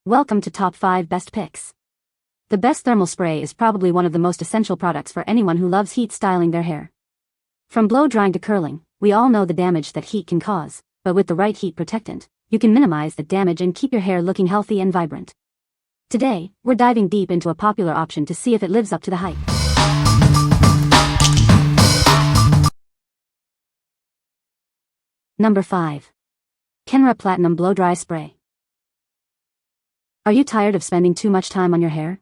Welcome to Top 5 Best Picks. The best thermal spray is probably one of the most essential products for anyone who loves heat styling their hair. From blow drying to curling, we all know the damage that heat can cause, but with the right heat protectant, you can minimize the damage and keep your hair looking healthy and vibrant. Today, we're diving deep into a popular option to see if it lives up to the hype. Number 5. Kenra Platinum Blow Dry Spray. Are you tired of spending too much time on your hair?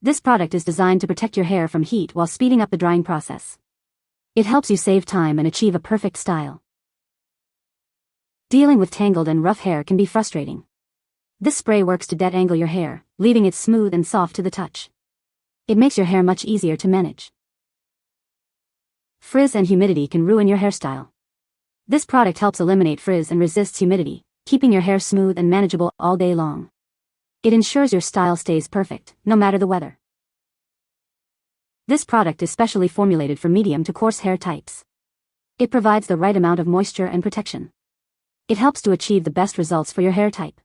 This product is designed to protect your hair from heat while speeding up the drying process. It helps you save time and achieve a perfect style. Dealing with tangled and rough hair can be frustrating. This spray works to detangle your hair, leaving it smooth and soft to the touch. It makes your hair much easier to manage. Frizz and humidity can ruin your hairstyle. This product helps eliminate frizz and resists humidity, keeping your hair smooth and manageable all day long. It ensures your style stays perfect, no matter the weather. This product is specially formulated for medium to coarse hair types. It provides the right amount of moisture and protection. It helps to achieve the best results for your hair type.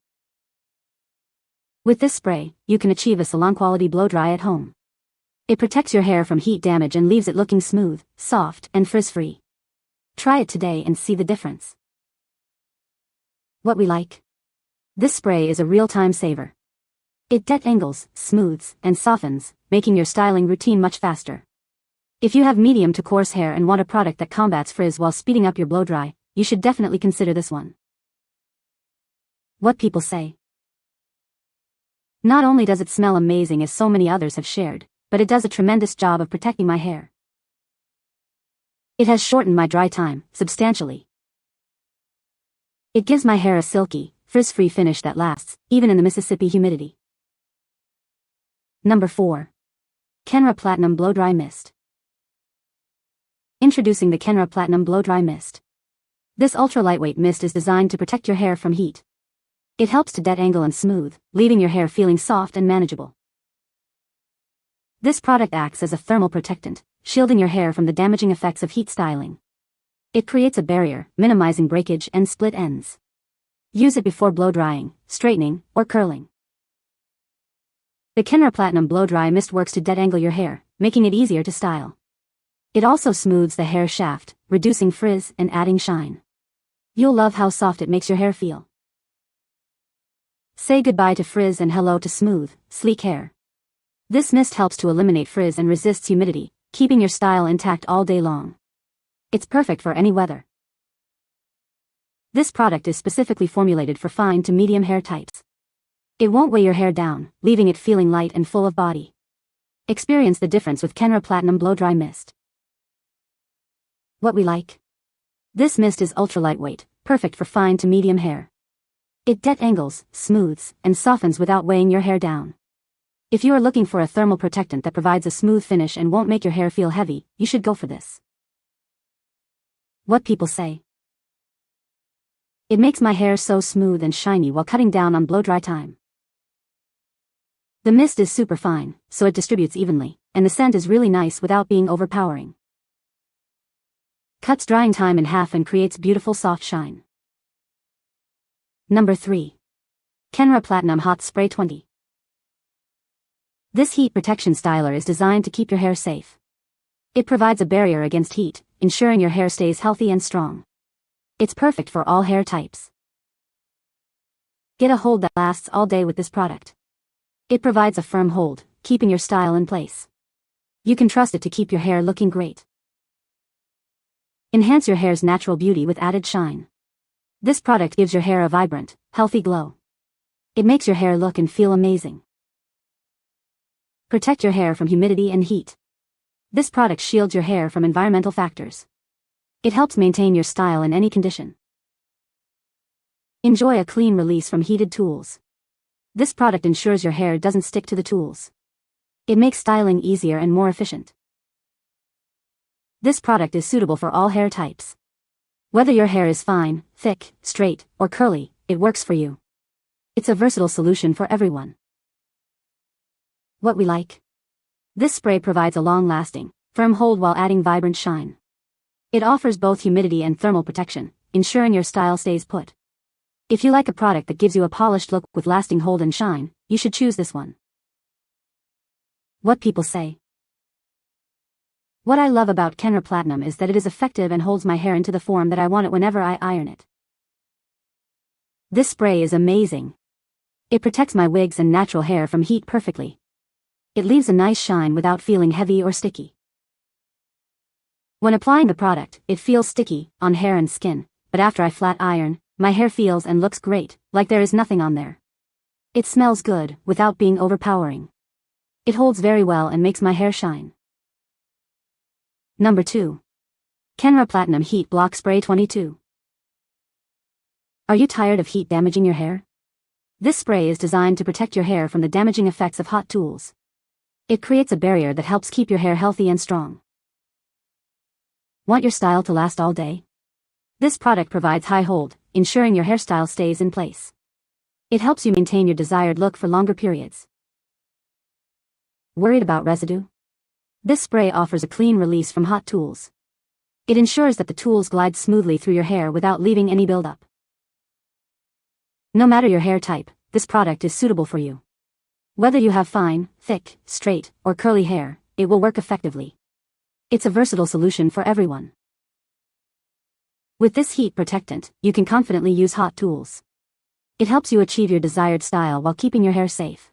With this spray, you can achieve a salon-quality blow-dry at home. It protects your hair from heat damage and leaves it looking smooth, soft, and frizz-free. Try it today and see the difference. What we like? This spray is a real time saver. It detangles, smooths, and softens, making your styling routine much faster. If you have medium to coarse hair and want a product that combats frizz while speeding up your blow-dry, you should definitely consider this one. What people say. Not only does it smell amazing as so many others have shared, but it does a tremendous job of protecting my hair. It has shortened my dry time, substantially. It gives my hair a silky, frizz-free finish that lasts, even in the Mississippi humidity. Number 4. Kenra Platinum Blow Dry Mist. Introducing the Kenra Platinum Blow Dry Mist. This ultra-lightweight mist is designed to protect your hair from heat. It helps to detangle and smooth, leaving your hair feeling soft and manageable. This product acts as a thermal protectant, shielding your hair from the damaging effects of heat styling. It creates a barrier, minimizing breakage and split ends. Use it before blow drying, straightening, or curling. The Kenra Platinum Blow Dry Mist works to detangle your hair, making it easier to style. It also smooths the hair shaft, reducing frizz and adding shine. You'll love how soft it makes your hair feel. Say goodbye to frizz and hello to smooth, sleek hair. This mist helps to eliminate frizz and resists humidity, keeping your style intact all day long. It's perfect for any weather. This product is specifically formulated for fine to medium hair types. It won't weigh your hair down, leaving it feeling light and full of body. Experience the difference with Kenra Platinum Blow Dry Mist. What we like? This mist is ultra lightweight, perfect for fine to medium hair. It detangles, smooths, and softens without weighing your hair down. If you are looking for a thermal protectant that provides a smooth finish and won't make your hair feel heavy, you should go for this. What people say. It makes my hair so smooth and shiny while cutting down on blow-dry time. The mist is super fine, so it distributes evenly, and the scent is really nice without being overpowering. Cuts drying time in half and creates beautiful soft shine. Number 3. Kenra Platinum Hot Spray 20. This heat protection styler is designed to keep your hair safe. It provides a barrier against heat, ensuring your hair stays healthy and strong. It's perfect for all hair types. Get a hold that lasts all day with this product. It provides a firm hold, keeping your style in place. You can trust it to keep your hair looking great. Enhance your hair's natural beauty with added shine. This product gives your hair a vibrant, healthy glow. It makes your hair look and feel amazing. Protect your hair from humidity and heat. This product shields your hair from environmental factors. It helps maintain your style in any condition. Enjoy a clean release from heated tools. This product ensures your hair doesn't stick to the tools. It makes styling easier and more efficient. This product is suitable for all hair types. Whether your hair is fine, thick, straight, or curly, it works for you. It's a versatile solution for everyone. What we like? This spray provides a long-lasting, firm hold while adding vibrant shine. It offers both humidity and thermal protection, ensuring your style stays put. If you like a product that gives you a polished look with lasting hold and shine, you should choose this one. What people say. What I love about Kenra Platinum is that it is effective and holds my hair into the form that I want it whenever I iron it. This spray is amazing. It protects my wigs and natural hair from heat perfectly. It leaves a nice shine without feeling heavy or sticky. When applying the product, it feels sticky on hair and skin, but after I flat iron, my hair feels and looks great, like there is nothing on there. It smells good, without being overpowering. It holds very well and makes my hair shine. Number 2. Kenra Platinum Heat Block Spray 22. Are you tired of heat damaging your hair? This spray is designed to protect your hair from the damaging effects of hot tools. It creates a barrier that helps keep your hair healthy and strong. Want your style to last all day? This product provides high hold, ensuring your hairstyle stays in place. It helps you maintain your desired look for longer periods. Worried about residue? This spray offers a clean release from hot tools. It ensures that the tools glide smoothly through your hair without leaving any buildup. No matter your hair type, this product is suitable for you. Whether you have fine, thick, straight, or curly hair, it will work effectively. It's a versatile solution for everyone. With this heat protectant, you can confidently use hot tools. It helps you achieve your desired style while keeping your hair safe.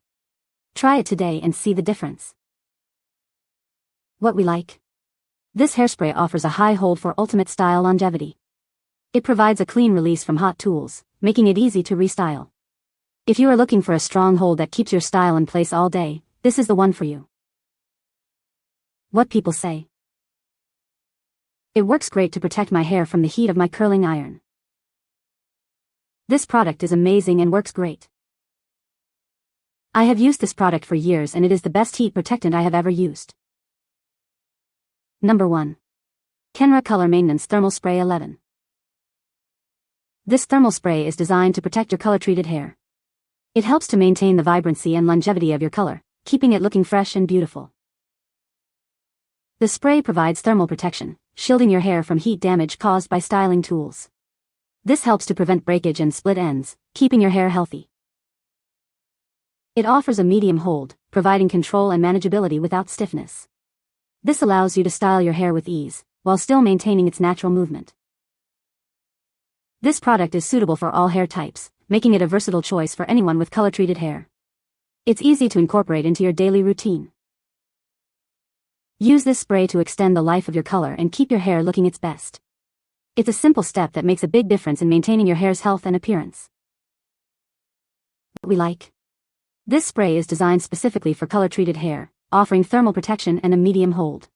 Try it today and see the difference. What we like. This hairspray offers a high hold for ultimate style longevity. It provides a clean release from hot tools, making it easy to restyle. If you are looking for a strong hold that keeps your style in place all day, this is the one for you. What people say. It works great to protect my hair from the heat of my curling iron. This product is amazing and works great. I have used this product for years and it is the best heat protectant I have ever used. Number 1. Kenra Color Maintenance Thermal Spray 11. This thermal spray is designed to protect your color-treated hair. It helps to maintain the vibrancy and longevity of your color, keeping it looking fresh and beautiful. The spray provides thermal protection, shielding your hair from heat damage caused by styling tools. This helps to prevent breakage and split ends, keeping your hair healthy. It offers a medium hold, providing control and manageability without stiffness. This allows you to style your hair with ease, while still maintaining its natural movement. This product is suitable for all hair types, making it a versatile choice for anyone with color-treated hair. It's easy to incorporate into your daily routine. Use this spray to extend the life of your color and keep your hair looking its best. It's a simple step that makes a big difference in maintaining your hair's health and appearance. What we like. This spray is designed specifically for color-treated hair, offering thermal protection and a medium hold.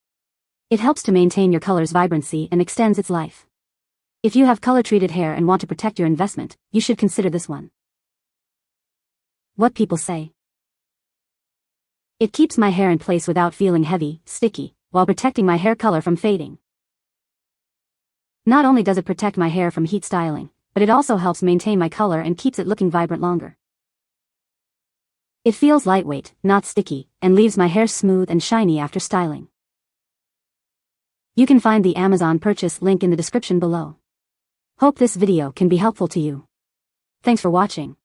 It helps to maintain your color's vibrancy and extends its life. If you have color-treated hair and want to protect your investment, you should consider this one. What people say. It keeps my hair in place without feeling heavy, sticky, while protecting my hair color from fading. Not only does it protect my hair from heat styling, but it also helps maintain my color and keeps it looking vibrant longer. It feels lightweight, not sticky, and leaves my hair smooth and shiny after styling. You can find the Amazon purchase link in the description below. Hope this video can be helpful to you. Thanks for watching.